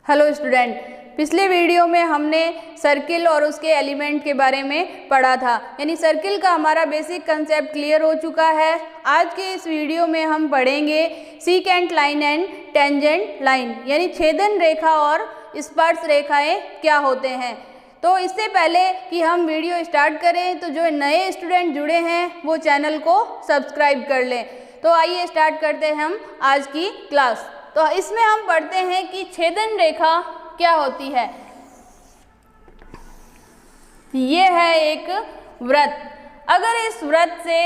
Hello student, पिछले video में हमने सर्किल और उसके एलिमेंट के बारे में पढ़ा था, यानी सर्किल का हमारा बेसिक कंसेप्ट क्लियर हो चुका है। आज के इस वीडियो में हम पढ़ेंगे secant line and tangent line, यानी छेदन रेखा और स्पर्श रेखाएं क्या होते हैं। तो इससे पहले कि हम वीडियो स्टार्ट करें तो जो नए स्टूडेंट जुड़े हैं वो चैनल को सब्सक्राइब कर लें। तो आइए स्टार्ट करते हैं हम आज की क्लास। तो इसमें हम पढ़ते हैं कि छेदन रेखा क्या होती है। ये है एक वृत्त। अगर इस वृत्त से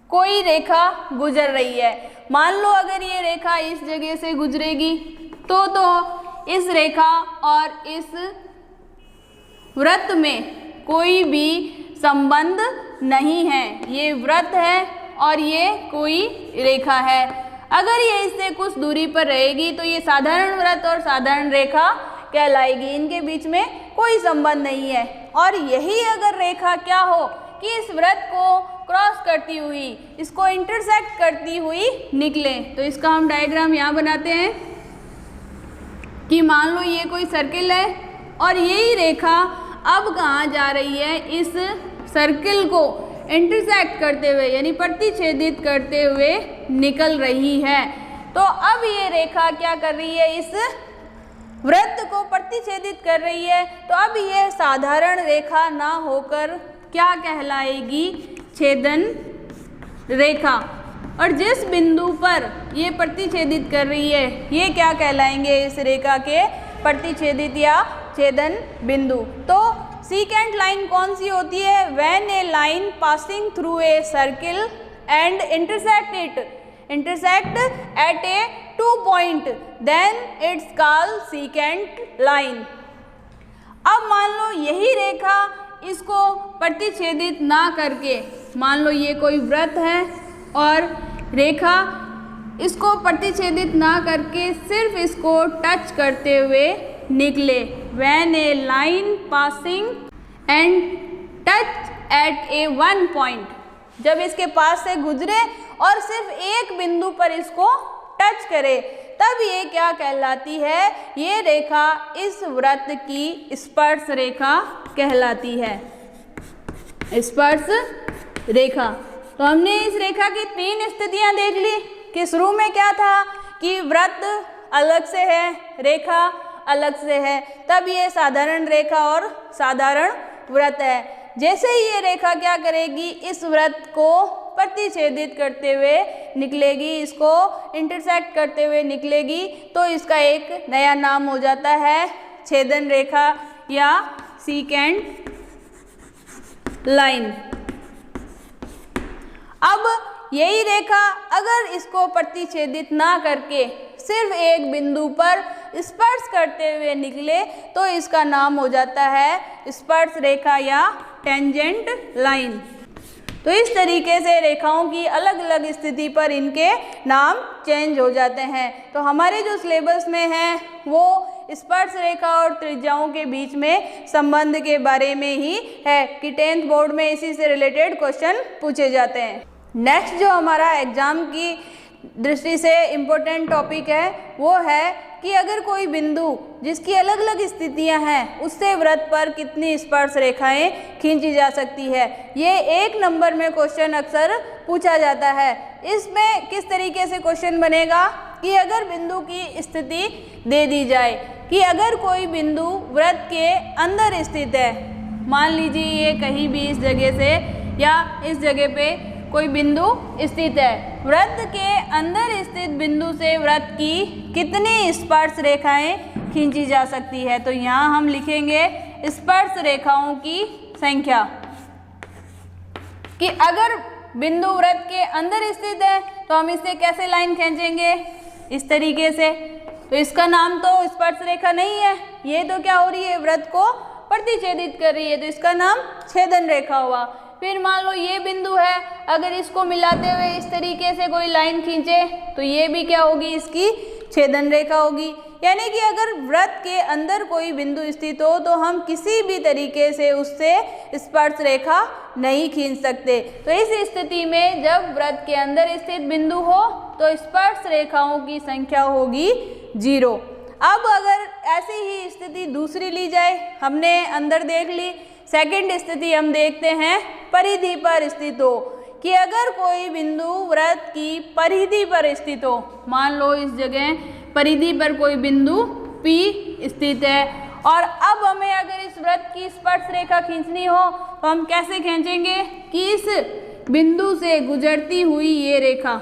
कोई रेखा गुजर रही है, मान लो अगर ये रेखा इस जगह से गुजरेगी तो इस रेखा और इस वृत्त में कोई भी संबंध नहीं है। ये वृत्त है और ये कोई रेखा है। अगर ये इससे कुछ दूरी पर रहेगी तो ये साधारण वृत्त और साधारण रेखा कहलाएगी। इनके बीच में कोई संबंध नहीं है। और यही अगर रेखा क्या हो कि इस वृत्त को क्रॉस करती हुई, इसको इंटरसेक्ट करती हुई निकले, तो इसका हम डायग्राम यहाँ बनाते हैं कि मान लो ये कोई सर्किल है और यही रेखा अब कहाँ जा रही है, इस सर्किल को इंटरसेक्ट करते हुए यानी प्रतिच्छेदित करते हुए निकल रही है। तो अब ये रेखा क्या कर रही है, इस वृत्त को प्रतिच्छेदित कर रही है। तो अब ये साधारण रेखा ना होकर क्या कहलाएगी, छेदन रेखा। और जिस बिंदु पर ये प्रतिच्छेदित कर रही है ये क्या कहलाएंगे, इस रेखा के प्रतिच्छेदित या छेदन बिंदु। तो सीकेंट लाइन कौन सी होती है, when a line passing through a circle and intersect at a 2 point, then it's called secant line. अब मान लो यही रेखा इसको प्रतिच्छेदित ना करके, मान लो ये कोई वृत्त है और रेखा इसको प्रतिच्छेदित ना करके सिर्फ इसको टच करते हुए निकले, when a line passing and touch eight A 1 point, जब इसके पास से गुजरे और सिर्फ एक बिंदु पर इसको टच करे, तब ये क्या कहलाती है, ये रेखा इस वृत्त की स्पर्श रेखा कहलाती है, स्पर्श रेखा। तो हमने इस रेखा की 3 स्थितियां देख ली कि शुरू में क्या था कि वृत्त अलग से है, रेखा अलग से है, तब ये साधारण रेखा और साधारण वृत्त है। जैसे ही ये रेखा क्या करेगी, इस वृत्त को प्रतिच्छेदित करते हुए निकलेगी, इसको इंटरसेक्ट करते हुए निकलेगी, तो इसका एक नया नाम हो जाता है छेदन रेखा या सीकेंट लाइन। अब यही रेखा अगर इसको प्रतिच्छेदित ना करके सिर्फ एक बिंदु पर स्पर्श करते हुए निकले तो इसका नाम हो जाता है स्पर्श रेखा या टेंजेंट लाइन। तो इस तरीके से रेखाओं की अलग अलग स्थिति पर इनके नाम चेंज हो जाते हैं। तो हमारे जो सिलेबस में है वो स्पर्श रेखा और त्रिज्याओं के बीच में संबंध के बारे में ही है कि 10th बोर्ड में इसी से रिलेटेड क्वेश्चन पूछे जाते हैं। नेक्स्ट जो हमारा एग्जाम की दृष्टि से इम्पोर्टेंट टॉपिक है वो है कि अगर कोई बिंदु जिसकी अलग अलग स्थितियां हैं उससे वृत्त पर कितनी स्पर्श रेखाएं खींची जा सकती है। ये 1 नंबर में क्वेश्चन अक्सर पूछा जाता है। इसमें किस तरीके से क्वेश्चन बनेगा कि अगर बिंदु की स्थिति दे दी जाए कि अगर कोई बिंदु वृत्त के अंदर स्थित है, मान लीजिए ये कहीं भी इस जगह से या इस जगह पे कोई बिंदु स्थित है, वृत्त के अंदर स्थित बिंदु से वृत्त की कितनी स्पर्श रेखाएं खींची जा सकती है। तो यहाँ हम लिखेंगे स्पर्श रेखाओं की संख्या कि अगर बिंदु वृत्त के अंदर स्थित है तो हम इससे कैसे लाइन खींचेंगे, इस तरीके से। तो इसका नाम तो स्पर्श रेखा नहीं है, ये तो क्या हो रही है, वृत्त को प्रतिच्छेदित कर रही है, तो इसका नाम छेदन रेखा हुआ। फिर मान लो ये बिंदु है, अगर इसको मिलाते हुए इस तरीके से कोई लाइन खींचे तो ये भी क्या होगी, इसकी छेदन रेखा होगी। यानी कि अगर वृत्त के अंदर कोई बिंदु स्थित हो तो हम किसी भी तरीके से उससे स्पर्श रेखा नहीं खींच सकते। तो इस स्थिति में जब वृत्त के अंदर स्थित बिंदु हो तो स्पर्श रेखाओं की संख्या होगी 0। अब अगर ऐसी ही स्थिति दूसरी ली जाए, हमने अंदर देख ली, सेकंड स्थिति हम देखते हैं परिधि पर स्थित हो, कि अगर कोई बिंदु वृत्त की परिधि पर स्थित हो, मान लो इस जगह परिधि पर कोई बिंदु P स्थित है, और अब हमें अगर इस वृत्त की स्पर्श रेखा खींचनी हो तो हम कैसे खींचेंगे कि इस बिंदु से गुजरती हुई ये रेखा,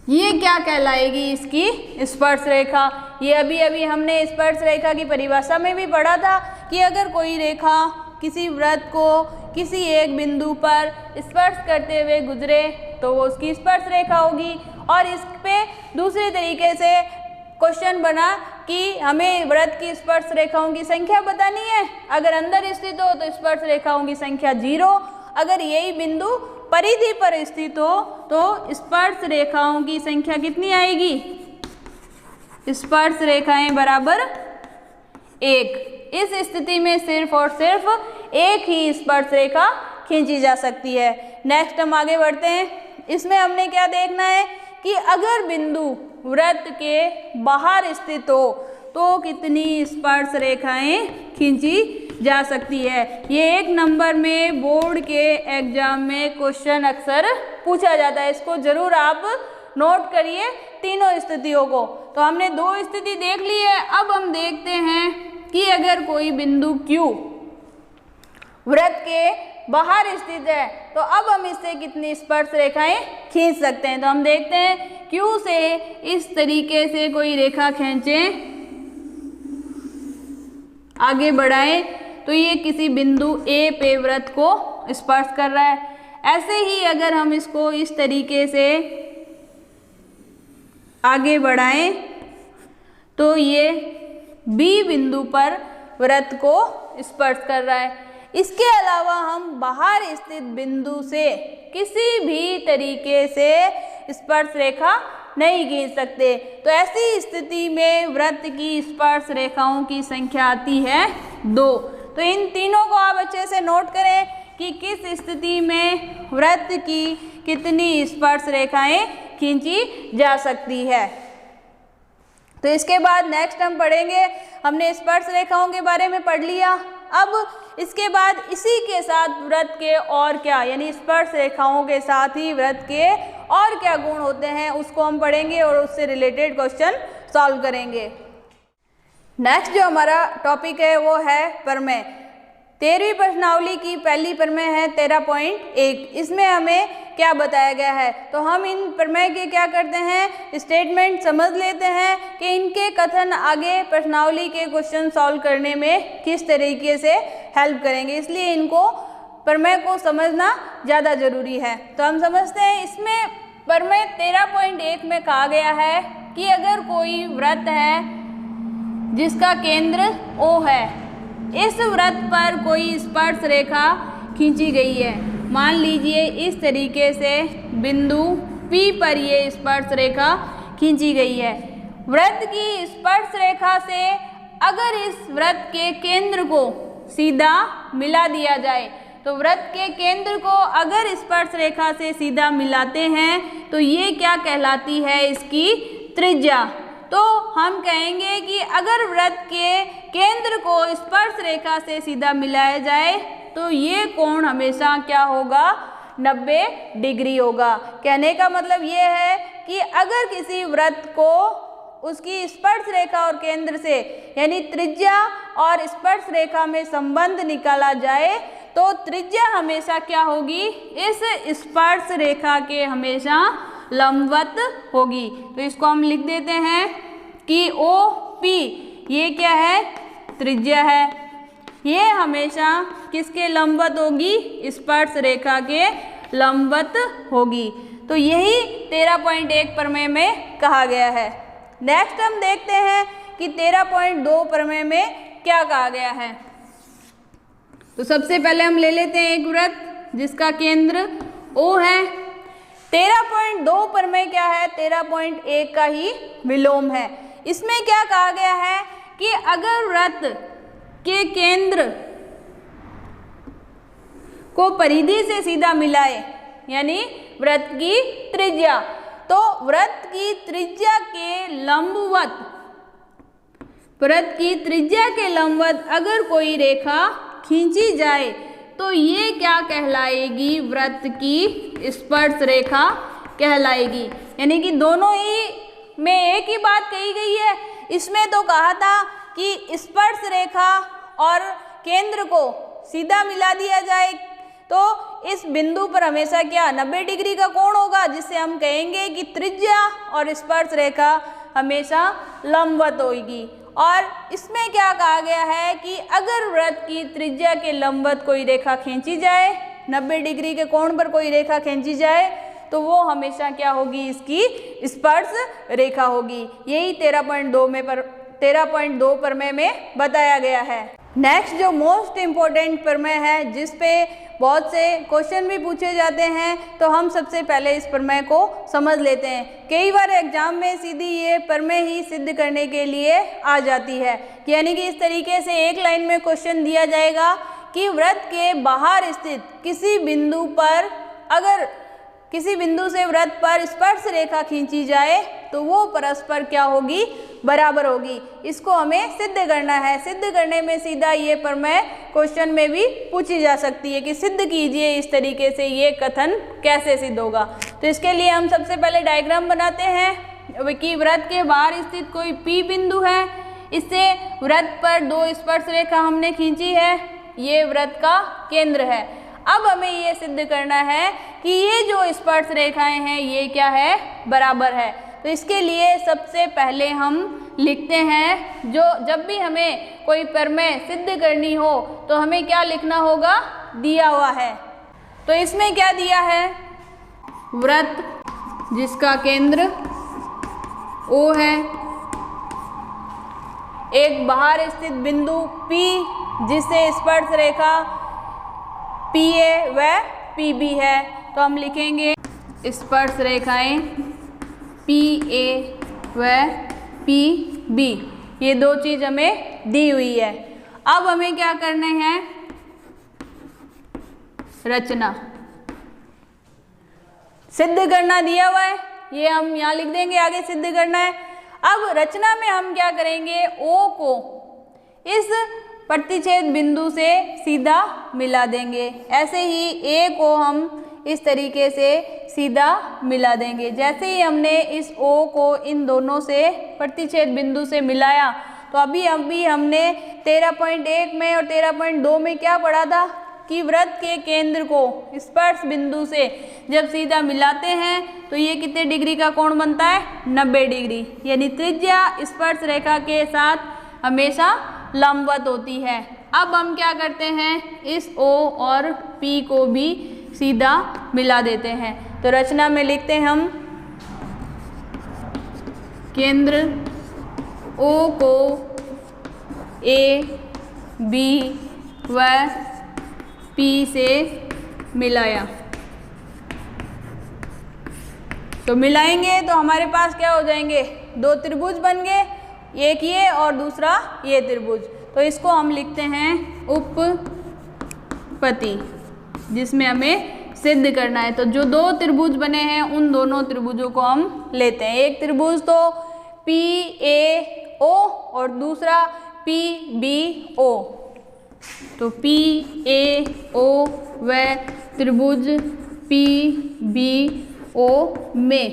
ये क्या कहलाएगी, इसकी स्पर्श रेखा। ये अभी अभी हमने स्पर्श रेखा की परिभाषा में भी पढ़ा था कि अगर कोई रेखा किसी वृत्त को किसी एक बिंदु पर स्पर्श करते हुए गुजरे तो वो उसकी स्पर्श रेखा होगी। और इस पे दूसरे तरीके से क्वेश्चन बना कि हमें वृत्त की स्पर्श रेखाओं की संख्या बतानी है, अगर अंदर स्थित हो तो स्पर्श रेखाओं की संख्या 0, अगर यही बिंदु परिधि पर स्थित हो तो स्पर्श रेखाओं की संख्या कितनी आएगी, स्पर्श रेखाएं बराबर 1। इस स्थिति में सिर्फ और सिर्फ एक ही स्पर्श रेखा खींची जा सकती है। नेक्स्ट हम आगे बढ़ते हैं। इसमें हमने क्या देखना है कि अगर बिंदु वृत्त के बाहर स्थित हो तो कितनी स्पर्श रेखाएं खींची जा सकती है। ये 1 नंबर में बोर्ड के एग्जाम में क्वेश्चन अक्सर पूछा जाता है, इसको जरूर आप नोट करिए तीनों स्थितियों को। तो हमने 2 स्थिति देख ली है, अब हम देखते हैं कि अगर कोई बिंदु Q वृत्त के बाहर स्थित है तो अब हम इससे कितनी स्पर्श रेखाएं खींच सकते हैं। तो हम देखते हैं Q से इस तरीके से कोई रेखा खींचें, आगे बढ़ाएं तो ये किसी बिंदु A पे वृत्त को स्पर्श कर रहा है। ऐसे ही अगर हम इसको इस तरीके से आगे बढ़ाएं तो ये B बिंदु पर वृत्त को स्पर्श कर रहा है। इसके अलावा हम बाहर स्थित बिंदु से किसी भी तरीके से स्पर्श रेखा नहीं खींच सकते। तो ऐसी स्थिति में वृत्त की स्पर्श रेखाओं की संख्या आती है 2। तो इन तीनों को आप अच्छे से नोट करें कि किस स्थिति में वृत्त की कितनी स्पर्श रेखाएं खींची जा सकती है। तो इसके बाद नेक्स्ट हम पढ़ेंगे, हमने स्पर्श रेखाओं के बारे में पढ़ लिया। अब इसके बाद इसी के साथ वृत्त के और क्या, यानी स्पर्श रेखाओं के साथ ही वृत्त के और क्या गुण होते हैं उसको हम पढ़ेंगे और उससे रिलेटेड क्वेश्चन सॉल्व करेंगे। नेक्स्ट जो हमारा टॉपिक है वो है प्रमेय। 13वीं प्रश्नावली की पहली प्रमेय है 13.1। इसमें हमें क्या बताया गया है, तो हम इन प्रमेय के क्या करते हैं, स्टेटमेंट समझ लेते हैं कि इनके कथन आगे प्रश्नावली के क्वेश्चन सॉल्व करने में किस तरीके से हेल्प करेंगे, इसलिए इनको प्रमेय को समझना ज़्यादा ज़रूरी है। तो हम समझते हैं, इसमें प्रमेय 13.1 में कहा गया है कि अगर कोई वृत्त है जिसका केंद्र O है, इस वृत्त पर कोई स्पर्श रेखा खींची गई है, मान लीजिए इस तरीके से बिंदु P पर ये स्पर्श रेखा खींची गई है। वृत्त की स्पर्श रेखा से अगर इस वृत्त के केंद्र को सीधा मिला दिया जाए, तो वृत्त के केंद्र को अगर स्पर्श रेखा से सीधा मिलाते हैं तो ये क्या कहलाती है, इसकी त्रिज्या। तो हम कहेंगे कि अगर वृत्त के केंद्र को स्पर्श रेखा से सीधा मिलाया जाए तो ये कोण हमेशा क्या होगा, 90 डिग्री होगा। कहने का मतलब ये है कि अगर किसी वृत्त को उसकी स्पर्श रेखा और केंद्र से, यानी त्रिज्या और स्पर्श रेखा में संबंध निकाला जाए तो त्रिज्या हमेशा क्या होगी, इस स्पर्श रेखा के हमेशा लंबवत होगी। तो इसको हम लिख देते हैं कि OP ये क्या है, त्रिज्या है, ये हमेशा किसके लंबवत होगी, स्पर्श रेखा के लंबवत होगी। तो यही 13.1 प्रमेय में कहा गया है। नेक्स्ट हम देखते हैं कि 13.2 प्रमेय में क्या कहा गया है। तो सबसे पहले हम ले लेते हैं एक वृत्त जिसका केंद्र O है। 13.2 प्रमेय क्या है, 13.1 का ही विलोम है। इसमें क्या कहा गया है कि अगर वृत्त के केंद्र को परिधि से सीधा मिलाए, यानी वृत्त की त्रिज्या, तो वृत्त की त्रिज्या के लंबवत, वृत्त की त्रिज्या के लंबवत अगर कोई रेखा खींची जाए तो ये क्या कहलाएगी? वृत्त की स्पर्श रेखा कहलाएगी। यानी कि दोनों ही में एक ही बात कही गई है। इसमें तो कहा था कि स्पर्श रेखा और केंद्र को सीधा मिला दिया जाए तो इस बिंदु पर हमेशा क्या 90 डिग्री का कोण होगा, जिससे हम कहेंगे कि त्रिज्या और स्पर्श रेखा हमेशा लंबवत होगी। और इसमें क्या कहा गया है कि अगर वृत्त की त्रिज्या के लंबवत कोई रेखा खींची जाए, 90 डिग्री के कोण पर कोई रेखा खींची जाए तो वो हमेशा क्या होगी? इसकी स्पर्श रेखा होगी। यही 13.2 प्रमेय में बताया गया है। नेक्स्ट जो मोस्ट इम्पोर्टेंट प्रमेय है, जिस पे बहुत से क्वेश्चन भी पूछे जाते हैं, तो हम सबसे पहले इस प्रमेय को समझ लेते हैं। कई बार एग्जाम में सीधी ये प्रमेय ही सिद्ध करने के लिए आ जाती है, यानी कि इस तरीके से एक लाइन में क्वेश्चन दिया जाएगा कि वृत्त के बाहर स्थित किसी बिंदु पर अगर किसी बिंदु से वृत्त पर स्पर्श रेखा खींची जाए तो वो परस्पर क्या होगी? बराबर होगी। इसको हमें सिद्ध करना है। सिद्ध करने में सीधा ये प्रमेय क्वेश्चन में भी पूछी जा सकती है कि सिद्ध कीजिए इस तरीके से, ये कथन कैसे सिद्ध होगा। तो इसके लिए हम सबसे पहले डायग्राम बनाते हैं कि वृत्त के बाहर स्थित कोई P बिंदु है, इससे वृत्त पर 2 स्पर्श रेखा हमने खींची है, ये वृत्त का केंद्र है। अब हमें ये सिद्ध करना है कि ये जो स्पर्श रेखाएं हैं ये क्या है? बराबर है। तो इसके लिए सबसे पहले हम लिखते हैं, जो जब भी हमें कोई प्रमेय सिद्ध करनी हो तो हमें क्या लिखना होगा? दिया हुआ है। तो इसमें क्या दिया है? वृत्त जिसका केंद्र O है, एक बाहर स्थित बिंदु P जिससे स्पर्श रेखा PA व PB है, तो हम लिखेंगे स्पर्श रेखाएं PA व PB। ये दो चीज हमें दी हुई है। अब हमें क्या करने हैं? रचना सिद्ध करना दिया हुआ है, ये हम यहाँ लिख देंगे, आगे सिद्ध करना है। अब रचना में हम क्या करेंगे? O को इस प्रतिच्छेद बिंदु से सीधा मिला देंगे। ऐसे ही A को हम इस तरीके से सीधा मिला देंगे। जैसे ही हमने इस O को इन दोनों से प्रतिच्छेद बिंदु से मिलाया तो अभी हमने 13.1 में और 13.2 में क्या पढ़ा था कि वृत्त के केंद्र को स्पर्श बिंदु से जब सीधा मिलाते हैं तो ये कितने डिग्री का कोण बनता है? 90 डिग्री। यानी त्रिज्या स्पर्श रेखा के साथ हमेशा लंबवत होती है। अब हम क्या करते हैं? इस O और P को भी सीधा मिला देते हैं। तो रचना में लिखते हैं हम केंद्र O को A, B व P से मिलाया। तो मिलाएंगे तो हमारे पास क्या हो जाएंगे? 2 त्रिभुज बन गए, एक ये और दूसरा ये त्रिभुज। तो इसको हम लिखते हैं उपपत्ति, जिसमें हमें सिद्ध करना है। तो जो 2 त्रिभुज बने हैं उन दोनों त्रिभुजों को हम लेते हैं। एक त्रिभुज तो PAO और दूसरा PBO। तो PAO व त्रिभुज PBO में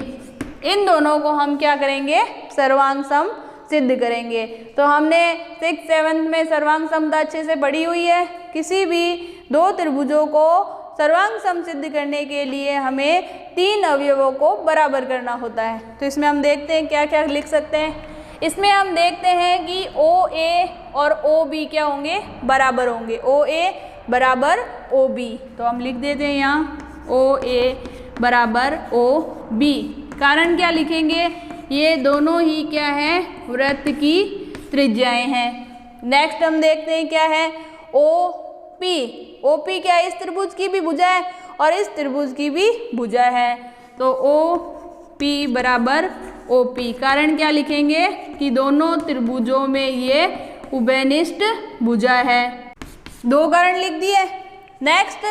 इन दोनों को हम क्या करेंगे? सर्वांग सम सिद्ध करेंगे। तो हमने 6th 7th में सर्वांग समता अच्छे से पढ़ी हुई है। किसी भी 2 त्रिभुजों को सर्वांग सम सिद्ध करने के लिए हमें 3 अवयवों को बराबर करना होता है। तो इसमें हम देखते हैं क्या क्या लिख सकते हैं। इसमें हम देखते हैं कि OA और OB क्या होंगे? बराबर होंगे। OA बराबर OB। तो हम लिख देते हैं यहाँ OA बराबर OB। कारण क्या लिखेंगे? ये दोनों ही क्या है? वृत्त की त्रिज्याएं हैं। नेक्स्ट हम देखते हैं क्या है? OP। OP क्या है? इस त्रिभुज की भी भुजा है और इस त्रिभुज की भी भुजा है। तो OP बराबर OP। कारण क्या लिखेंगे? कि दोनों त्रिभुजों में ये उभयनिष्ठ भुजा है। 2 कारण लिख दिए। नेक्स्ट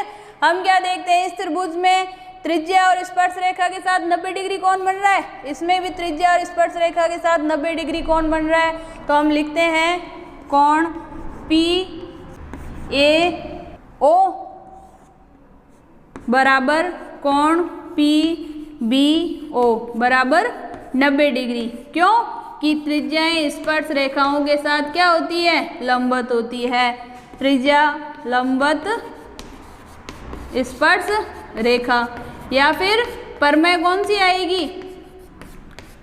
हम क्या देखते हैं? इस त्रिभुज में त्रिज्या और स्पर्श रेखा के साथ 90 डिग्री कोण बन रहा है, इसमें भी त्रिज्या और स्पर्श रेखा के साथ 90 डिग्री कोण बन रहा है। तो हम लिखते हैं कोण PAO बराबर कोण PBO बराबर 90 डिग्री। क्यों? कि त्रिज्याएं स्पर्श रेखाओं के साथ क्या होती है, लंबवत होती है। त्रिज्या लंबवत स्पर्श रेखा, या फिर परमेय कौन सी आएगी,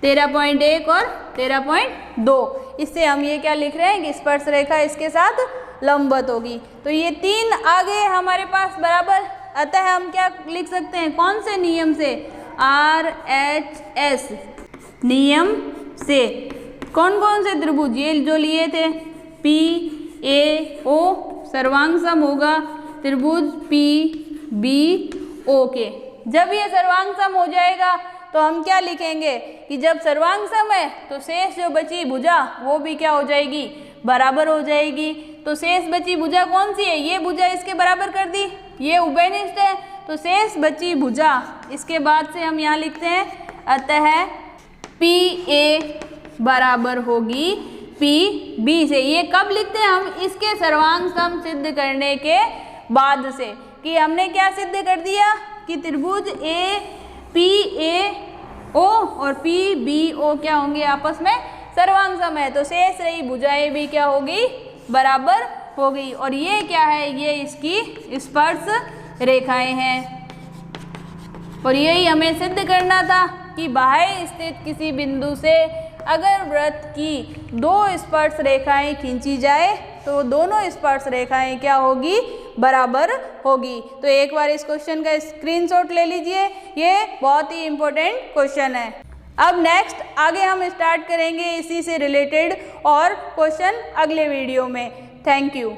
13.1 और 13.2। इससे हम ये क्या लिख रहे हैं कि स्पर्श रेखा इसके साथ लंबवत होगी। तो ये 3 आ गए हमारे पास बराबर। अतः हम क्या लिख सकते हैं, कौन से नियम से, RHS नियम से। कौन कौन से त्रिभुज ये जो लिए थे, PAO सर्वांग सम होगा त्रिभुज PBO के। जब ये सर्वांग सम हो जाएगा तो हम क्या लिखेंगे कि जब सर्वांग सम है तो शेष जो बची भुजा वो भी क्या हो जाएगी, बराबर हो जाएगी। तो शेष बची भुजा कौन सी है, ये भुजा इसके बराबर कर दी, ये उभयनिष्ठ है, तो शेष बची भुजा इसके बाद से हम यहाँ लिखते हैं, अतः PA बराबर होगी PB से। ये कब लिखते हैं हम, इसके सर्वांग सम सिद्ध करने के बाद से, कि हमने क्या सिद्ध कर दिया कि त्रिभुज PAO और PBO क्या होंगे, आपस में सर्वांग सम है। तो शेष रही भुजाएं भी क्या होगी, बराबर होगी। और ये क्या है, ये इसकी स्पर्श रेखाएं हैं। और यही हमें सिद्ध करना था कि बाह्य स्थित किसी बिंदु से अगर वृत्त की 2 स्पर्श रेखाएं खींची जाए तो दोनों स्पर्श रेखाएं क्या होगी, बराबर होगी। तो एक बार इस क्वेश्चन का स्क्रीनशॉट ले लीजिए, ये बहुत ही इम्पोर्टेंट क्वेश्चन है। अब नेक्स्ट आगे हम स्टार्ट करेंगे इसी से रिलेटेड और क्वेश्चन अगले वीडियो में। Thank you.